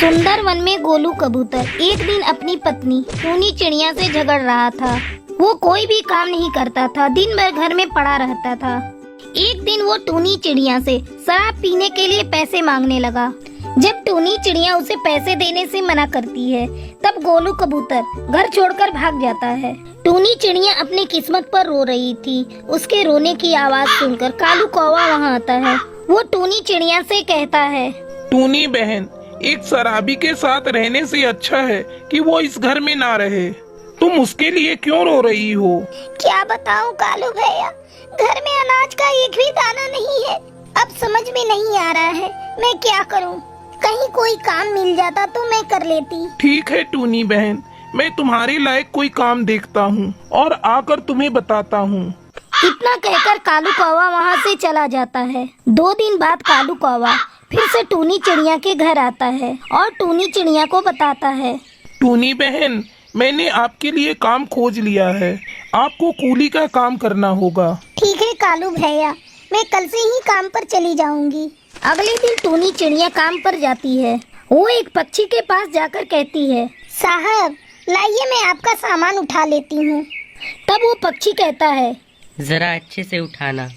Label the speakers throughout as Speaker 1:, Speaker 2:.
Speaker 1: सुंदर वन में गोलू कबूतर एक दिन अपनी पत्नी टूनी चिड़िया से झगड़ रहा था। वो कोई भी काम नहीं करता था, दिन भर घर में पड़ा रहता था। एक दिन वो टूनी चिड़िया से शराब पीने के लिए पैसे मांगने लगा। जब टूनी चिड़िया उसे पैसे देने से मना करती है, तब गोलू कबूतर घर छोड़कर भाग जाता है। टूनी चिड़िया अपनी किस्मत पर रो रही थी। उसके रोने की आवाज सुनकर कालू कौवा वहाँ आता है। वो टूनी चिड़िया से कहता है,
Speaker 2: टूनी बहन, एक शराबी के साथ रहने से अच्छा है कि वो इस घर में ना रहे। तुम उसके लिए क्यों रो रही हो?
Speaker 1: क्या बताऊं कालू भैया, घर में अनाज का एक भी दाना नहीं है। अब समझ में नहीं आ रहा है मैं क्या करूं। कहीं कोई काम मिल जाता तो मैं कर लेती।
Speaker 2: ठीक है टूनी बहन, मैं तुम्हारे लायक कोई काम देखता हूँ और आकर तुम्हें बताता हूँ।
Speaker 1: इतना कहकर कालू कौवा वहाँ से चला जाता है। 2 दिन बाद कालू कौवा फिर से टूनी चिड़िया के घर आता है और टूनी चिड़िया को बताता है,
Speaker 2: टूनी बहन, मैंने आपके लिए काम खोज लिया है। आपको कूली का काम करना होगा।
Speaker 1: ठीक है कालू भैया, मैं कल से ही काम पर चली जाऊंगी। अगले दिन टूनी चिड़िया काम पर जाती है। वो एक पक्षी के पास जाकर कहती है, साहब लाइए मैं आपका सामान उठा लेती हूँ। तब वो पक्षी कहता है,
Speaker 3: जरा अच्छे से उठाना,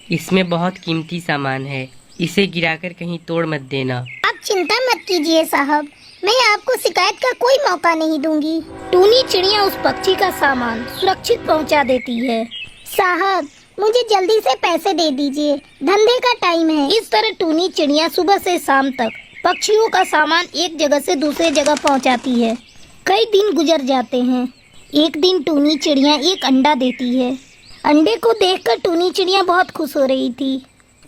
Speaker 3: इसमें बहुत कीमती सामान है, इसे गिराकर कहीं तोड़ मत देना।
Speaker 1: आप चिंता मत कीजिए साहब, मैं आपको शिकायत का कोई मौका नहीं दूंगी। टूनी चिड़िया उस पक्षी का सामान सुरक्षित पहुंचा देती है। साहब मुझे जल्दी से पैसे दे दीजिए, धंधे का टाइम है। इस तरह टूनी चिड़िया सुबह से शाम तक पक्षियों का सामान एक जगह से दूसरे जगह पहुंचाती है। कई दिन गुजर जाते हैं। एक दिन टूनी चिड़िया एक अंडा देती है। अंडे को देखकर टूनी चिड़िया बहुत खुश हो रही थी।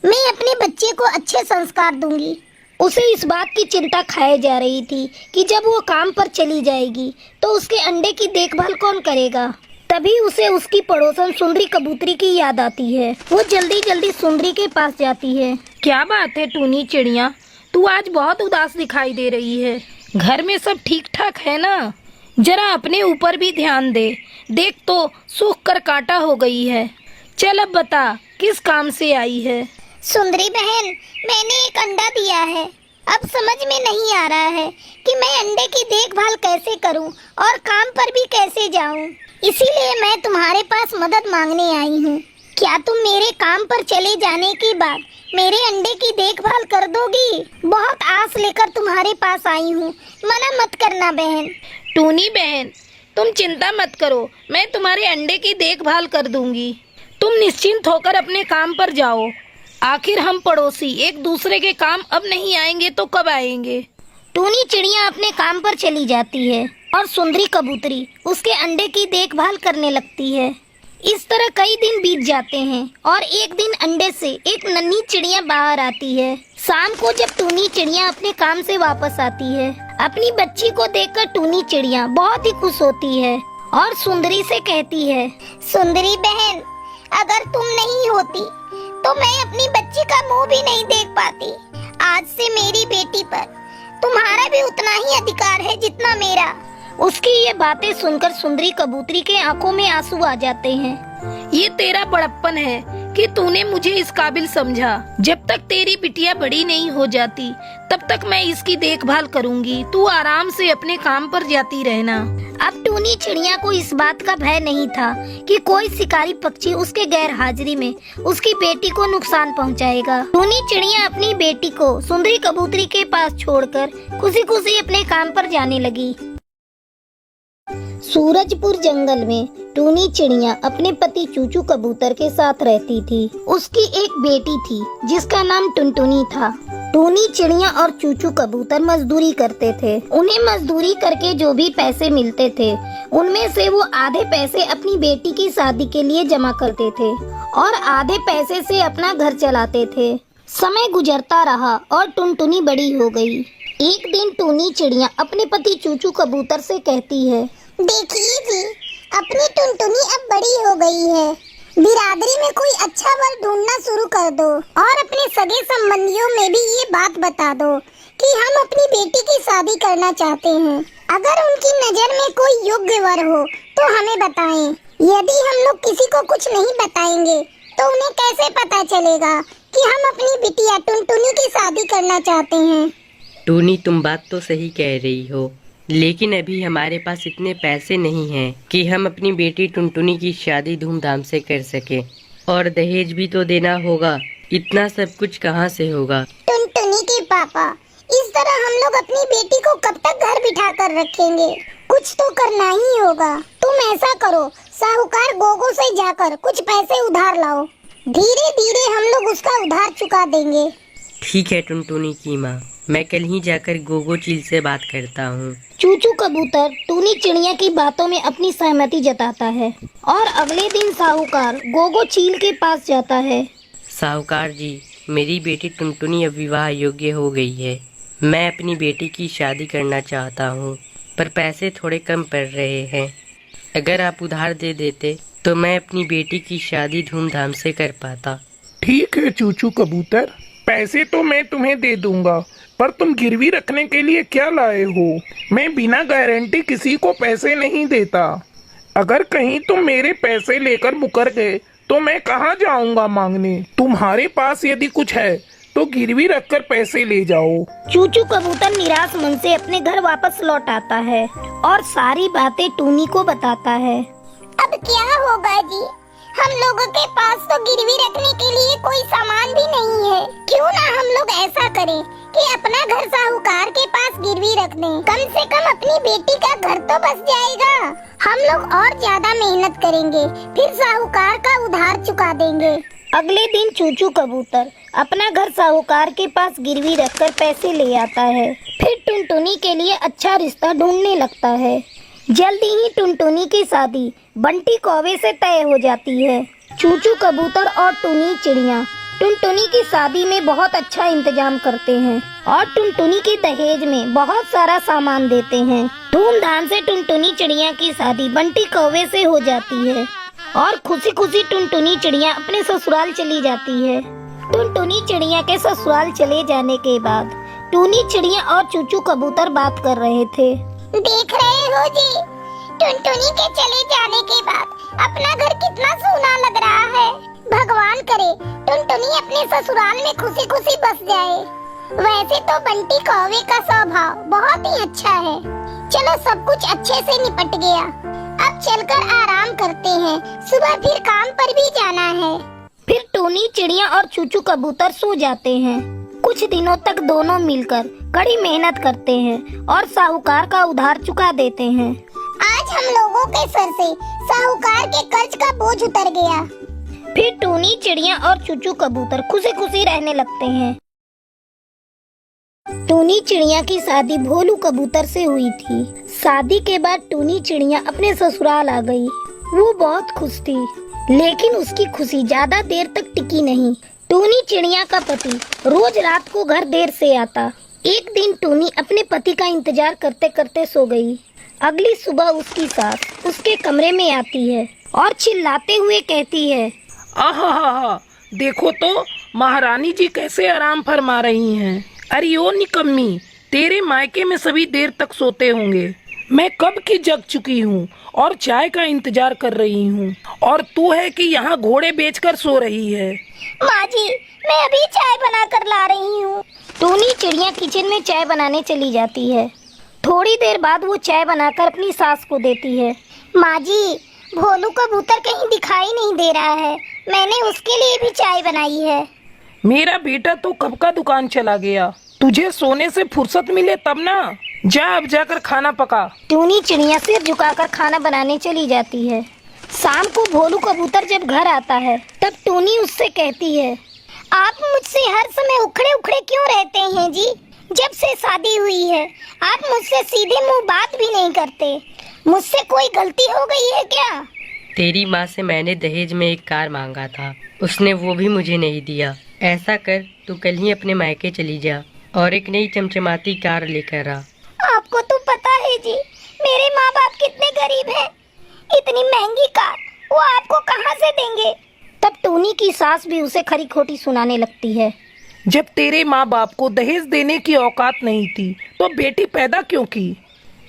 Speaker 1: मैं अपने बच्चे को अच्छे संस्कार दूंगी। उसे इस बात की चिंता खाए जा रही थी कि जब वो काम पर चली जाएगी तो उसके अंडे की देखभाल कौन करेगा। तभी उसे उसकी पड़ोसन सुंदरी कबूतरी की याद आती है। वो जल्दी जल्दी सुंदरी के पास जाती है।
Speaker 4: क्या बात है टूनी चिड़िया, तू आज बहुत उदास दिखाई दे रही है। घर में सब ठीक ठाक है ना? जरा अपने ऊपर भी ध्यान दे। देख तो सूख कर कांटा हो गई है। चल अब बता किस काम से आई है?
Speaker 1: सुंदरी बहन, मैंने एक अंडा दिया है। अब समझ में नहीं आ रहा है कि मैं अंडे की देखभाल कैसे करूं और काम पर भी कैसे जाऊं। इसीलिए मैं तुम्हारे पास मदद मांगने आई हूं। क्या तुम मेरे काम पर चले जाने के बाद मेरे अंडे की देखभाल कर दोगी? बहुत आस लेकर तुम्हारे पास आई हूं, मना मत करना बहन।
Speaker 4: टूनी बहन, तुम चिंता मत करो, मैं तुम्हारे अंडे की देखभाल कर दूंगी। तुम निश्चिंत होकर अपने काम पर जाओ। आखिर हम पड़ोसी एक दूसरे के काम अब नहीं आएंगे तो कब आएंगे?
Speaker 1: टूनी चिड़िया अपने काम पर चली जाती है और सुंदरी कबूतरी उसके अंडे की देखभाल करने लगती है। इस तरह कई दिन बीत जाते हैं और एक दिन अंडे से एक नन्ही चिड़िया बाहर आती है। शाम को जब टूनी चिड़िया अपने काम से वापस आती है, अपनी बच्ची को देखकर टूनी चिड़िया बहुत ही खुश होती है और सुंदरी से कहती है, सुंदरी बहन, अगर तुम नहीं होती तो मैं अपनी बच्ची का मुंह भी नहीं देख पाती। आज से मेरी बेटी पर तुम्हारा भी उतना ही अधिकार है जितना मेरा। उसकी ये बातें सुनकर सुंदरी कबूतरी के आंखों में आंसू आ जाते हैं।
Speaker 4: ये तेरा बड़प्पन है कि तूने मुझे इस काबिल समझा। जब तक तेरी बिटिया बड़ी नहीं हो जाती तब तक मैं इसकी देखभाल करूंगी। तू आराम से अपने काम पर जाती रहना।
Speaker 1: अब टूनी चिड़िया को इस बात का भय नहीं था कि कोई शिकारी पक्षी उसके गैर हाजिरी में उसकी बेटी को नुकसान पहुंचाएगा। टूनी चिड़िया अपनी बेटी को सुंदरी कबूतरी के पास छोड़कर खुशी खुशी अपने काम पर जाने लगी। सूरजपुर जंगल में टूनी चिड़िया अपने पति चूचू कबूतर के साथ रहती थी। उसकी एक बेटी थी जिसका नाम टुनटुनी था। टूनी चिड़िया और चूचू कबूतर मजदूरी करते थे। उन्हें मजदूरी करके जो भी पैसे मिलते थे उनमें से वो आधे पैसे अपनी बेटी की शादी के लिए जमा करते थे और आधे पैसे से अपना घर चलाते थे। समय गुजरता रहा और टुनटुनी बड़ी हो गई। एक दिन टूनी चिड़िया अपने पति चूचू कबूतर से कहती है, देखिए जी, अपनी टुनटुनी अब बड़ी हो गई है। बिरादरी में कोई अच्छा वर ढूंढना शुरू कर दो और अपने सगे संबंधियों में भी ये बात बता दो कि हम अपनी बेटी की शादी करना चाहते हैं। अगर उनकी नजर में कोई योग्य वर हो तो हमें बताएं। यदि हम लोग किसी को कुछ नहीं बताएंगे तो उन्हें कैसे पता चलेगा कि हम अपनी बिटिया टुनटुनी की शादी करना चाहते हैं।
Speaker 3: टूनी, तुम बात तो सही कह रही हो, लेकिन अभी हमारे पास इतने पैसे नहीं हैं कि हम अपनी बेटी टुनटुनी की शादी धूमधाम से कर सके, और दहेज भी तो देना होगा। इतना सब कुछ कहाँ से होगा?
Speaker 1: टुनटुनी के पापा, इस तरह हम लोग अपनी बेटी को कब तक घर बिठा कर रखेंगे? कुछ तो करना ही होगा। तुम ऐसा करो, साहूकार गोगो से जाकर कुछ पैसे उधार लाओ। धीरे धीरे हम लोग उसका उधार चुका देंगे।
Speaker 3: ठीक है टुनटुनी की माँ, मैं कल ही जाकर गोगो चील से बात करता हूँ।
Speaker 1: चूचू कबूतर टूनी चिड़िया की बातों में अपनी सहमति जताता है और अगले दिन साहूकार गोगो चील के पास जाता है।
Speaker 3: साहूकार जी, मेरी बेटी टुनटुनी अब विवाह योग्य हो गई है। मैं अपनी बेटी की शादी करना चाहता हूँ, पर पैसे थोड़े कम पड़ रहे हैं। अगर आप उधार दे देते तो मैं अपनी बेटी की शादी धूमधाम से कर पाता।
Speaker 2: ठीक है चूचू कबूतर, पैसे तो मैं तुम्हें दे दूंगा, पर तुम गिरवी रखने के लिए क्या लाए हो? मैं बिना गारंटी किसी को पैसे नहीं देता। अगर कहीं तुम मेरे पैसे लेकर मुकर गए तो मैं कहाँ जाऊंगा मांगने? तुम्हारे पास यदि कुछ है तो गिरवी रखकर पैसे ले जाओ।
Speaker 1: चूचू कबूतर निराश मन से अपने घर वापस लौट आता है और सारी बातें टूनी को बताता है। अब क्या होगा जी? हम लोगों के पास तो गिरवी रखने के लिए कोई सामान भी नहीं है। क्यों ना हम लोग ऐसा करें कि अपना घर साहूकार के पास गिरवी रख दें। कम से कम अपनी बेटी का घर तो बस जाएगा। हम लोग और ज्यादा मेहनत करेंगे, फिर साहूकार का उधार चुका देंगे। अगले दिन चूचू कबूतर अपना घर साहूकार के पास गिरवी रखकर पैसे ले आता है। फिर टुनटुनी के लिए अच्छा रिश्ता ढूंढने लगता है। जल्दी ही टुनटुनी की शादी बंटी कौवे से तय हो जाती है। चूचू कबूतर और टूनी चिड़िया टुनटुनी की शादी में बहुत अच्छा इंतजाम करते हैं और टुनटुनी के दहेज में बहुत सारा सामान देते हैं। धूमधाम से टुनटुनी चिड़िया की शादी बंटी कौवे से हो जाती है और खुशी खुशी टुनटुनी चिड़िया अपने ससुराल चली जाती है। टुनटुनी चिड़िया के ससुराल चले जाने के बाद टूनी चिड़िया और चूचू कबूतर बात कर रहे थे। देख रहे हो जी, टुनटुनी के चले जाने के बाद अपना घर कितना सूना लग रहा है। भगवान करे टुनटुनी अपने ससुराल में खुशी खुशी बस जाए। वैसे तो बंटी कौवे का स्वभाव बहुत ही अच्छा है। चलो सब कुछ अच्छे से निपट गया, अब चलकर आराम करते हैं, सुबह फिर काम पर भी जाना है। फिर टूनी चिड़िया और चूचू कबूतर सो जाते हैं। कुछ दिनों तक दोनों मिलकर कड़ी मेहनत करते हैं और साहूकार का उधार चुका देते हैं। आज हम लोगों के सर से साहूकार के कर्ज का बोझ उतर गया। फिर टूनी चिड़िया और चूचू कबूतर खुशी खुशी रहने लगते हैं। टूनी चिड़िया की शादी भोलू कबूतर से हुई थी। शादी के बाद टूनी चिड़िया अपने ससुराल आ गई। वो बहुत खुश थी, लेकिन उसकी खुशी ज्यादा देर तक टिकी नहीं। टूनी चिड़िया का पति रोज रात को घर देर से आता। एक दिन टूनी अपने पति का इंतजार करते करते सो गई। अगली सुबह उसकी सास उसके कमरे में आती है और चिल्लाते हुए कहती है,
Speaker 2: आहा, देखो तो महारानी जी कैसे आराम फरमा रही हैं। अरे ओ निकम्मी, तेरे मायके में सभी देर तक सोते होंगे। मैं कब की जग चुकी हूँ और चाय का इंतजार कर रही हूँ, और तू है कि यहाँ घोड़े बेचकर सो रही है।
Speaker 1: माँ जी, मैं अभी चाय बना कर ला रही हूँ। टूनी चिड़िया किचन में चाय बनाने चली जाती है। थोड़ी देर बाद वो चाय बनाकर अपनी सास को देती है। माँ जी, भोलू कबूतर कहीं दिखाई नहीं दे रहा है, मैंने उसके लिए भी चाय बनाई है।
Speaker 2: मेरा बेटा तो कब का दुकान चला गया, तुझे सोने से फुर्सत मिले तब ना। जा अब जाकर खाना पका।
Speaker 1: टूनी चिड़िया सिर झुकाकर खाना बनाने चली जाती है। शाम को भोलू कबूतर जब घर आता है तब टूनी उससे कहती है, आप मुझसे हर समय उखड़े उखड़े क्यों रहते हैं जी? जब से शादी हुई है आप मुझसे सीधे मुंह बात भी नहीं करते। मुझसे कोई गलती हो गई है क्या?
Speaker 3: तेरी माँ से मैंने दहेज में एक कार मांगा था, उसने वो भी मुझे नहीं दिया। ऐसा कर, तू कल ही अपने मायके चली जा और एक नई चमचमाती कार लेकर आ।
Speaker 1: आपको तो पता है जी, मेरे माँ बाप कितने गरीब हैं। इतनी महंगी कार वो आपको कहाँ से देंगे? तब टूनी की सास भी उसे खरी खोटी सुनाने लगती है।
Speaker 2: जब तेरे माँ बाप को दहेज देने की औकात नहीं थी तो बेटी पैदा क्यों की?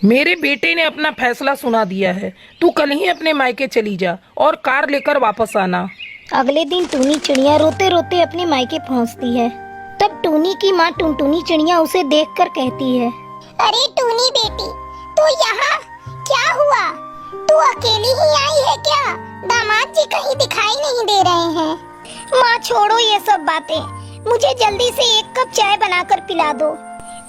Speaker 2: मेरे बेटे ने अपना फैसला सुना दिया है, तू कल ही अपने मायके चली जा और कार लेकर वापस आना।
Speaker 1: अगले दिन टूनी चिड़िया रोते रोते अपने मायके पहुंचती है। तब टूनी की माँ टुनटुनी चिड़िया उसे देखकर कहती है,
Speaker 5: अरे टूनी बेटी, तू यहाँ क्या हुआ? तू अकेली ही आई है क्या? दामाद जी कहीं दिखाई नहीं दे रहे हैं।
Speaker 1: माँ छोड़ो ये सब बातें, मुझे जल्दी से एक कप चाय बनाकर पिला दो।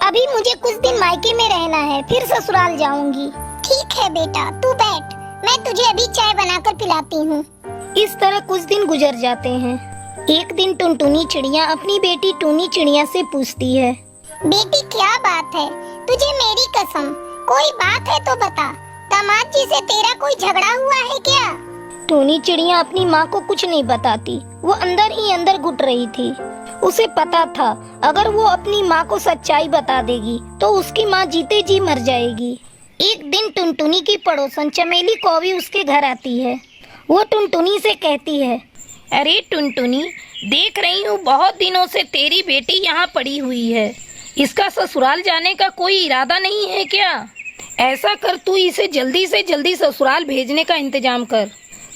Speaker 1: अभी मुझे कुछ दिन मायके में रहना है, फिर ससुराल जाऊंगी।
Speaker 5: ठीक है बेटा, तू बैठ, मैं तुझे अभी चाय बनाकर पिलाती हूँ।
Speaker 1: इस तरह कुछ दिन गुजर जाते हैं। एक दिन टुनटुनी चिड़िया अपनी बेटी टूनी चिड़िया से पूछती है,
Speaker 5: बेटी क्या बात है? तुझे मेरी कसम, कोई बात है तो बता। दामाद जी से तेरा कोई झगड़ा हुआ है क्या?
Speaker 1: टूनी चिड़िया अपनी माँ को कुछ नहीं बताती। वो अंदर ही अंदर घुट रही थी। उसे पता था अगर वो अपनी माँ को सच्चाई बता देगी तो उसकी माँ जीते जी मर जाएगी। एक दिन टुनटुनी की पड़ोसन चमेली कौवी उसके घर आती है। वो टुनटुनी से कहती है,
Speaker 4: अरे टुनटुनी, देख रही हूँ बहुत दिनों से तेरी बेटी यहाँ पड़ी हुई है। इसका ससुराल जाने का कोई इरादा नहीं है क्या? ऐसा कर, तू इसे जल्दी से जल्दी ससुराल भेजने का इंतजाम कर।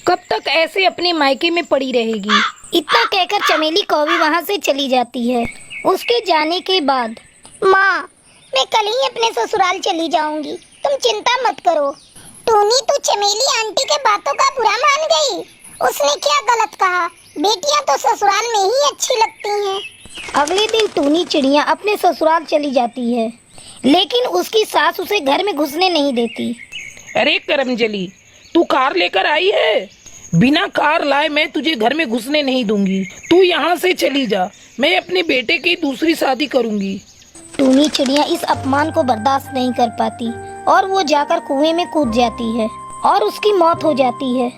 Speaker 4: कब तक ऐसे अपने मायके में पड़ी रहेगी?
Speaker 1: इतना कहकर चमेली कौवी वहाँ से चली जाती है। उसके जाने के बाद,
Speaker 5: माँ, मैं कल ही अपने ससुराल चली जाऊंगी, तुम चिंता मत करो। टूनी, तू चमेली आंटी के बातों का बुरा मान गई? उसने क्या गलत कहा? बेटियां तो ससुराल में ही अच्छी लगती हैं।
Speaker 1: अगले दिन टूनी चिड़िया अपने ससुराल चली जाती है, लेकिन उसकी सास उसे घर में घुसने नहीं देती।
Speaker 2: अरे करमजली, तू कार लेकर आई है? बिना कार लाए मैं तुझे घर में घुसने नहीं दूंगी। तू यहाँ से चली जा, मैं अपने बेटे की दूसरी शादी करूंगी।
Speaker 1: टूनी चिड़िया इस अपमान को बर्दाश्त नहीं कर पाती और वो जाकर कुएं में कूद जाती है और उसकी मौत हो जाती है।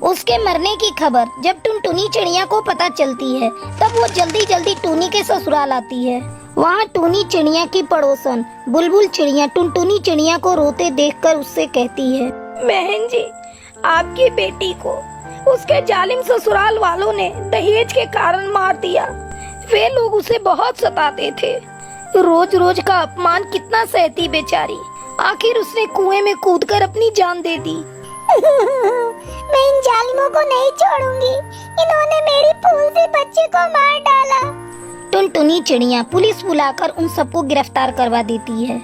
Speaker 1: उसके मरने की खबर जब टुनटुनी चिड़िया को पता चलती है तब वो जल्दी जल्दी टूनी के ससुराल आती है। वहाँ टूनी चिड़िया की पड़ोसन बुलबुल चिड़िया टुनटुनी चिड़िया को रोते देखकर उससे कहती है,
Speaker 4: बहन जी, आपकी बेटी को उसके जालिम ससुराल वालों ने दहेज के कारण मार दिया। वे लोग उसे बहुत सताते थे। रोज रोज का अपमान कितना सहती बेचारी। आखिर उसने कुएं में कूदकर अपनी जान दे दी।
Speaker 5: मैं इन जालिमों को नहीं छोड़ूंगी। इन्होंने मेरी फूल सी बच्ची को मार डाला।
Speaker 1: टुनटुनी चिड़िया पुलिस बुलाकर उन सबको गिरफ्तार करवा देती है।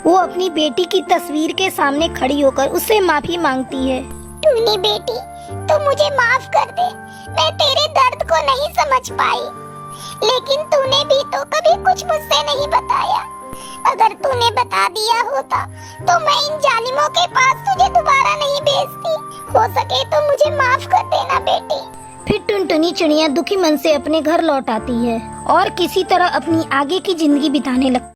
Speaker 1: वो अपनी बेटी की तस्वीर के सामने खड़ी होकर उससे माफी मांगती है।
Speaker 5: टूनी बेटी, तू मुझे माफ कर दे। मैं तेरे दर्द को नहीं समझ पाई, लेकिन तूने भी तो कभी कुछ मुझसे नहीं बताया। अगर तूने बता दिया होता तो मैं इन जालिमों के पास तुझे दोबारा नहीं भेजती। हो सके तो मुझे माफ कर देना बेटी।
Speaker 1: फिर टुनटुनी चिड़िया दुखी मन से अपने घर लौट आती है और किसी तरह अपनी आगे की जिंदगी बिताने लगती है।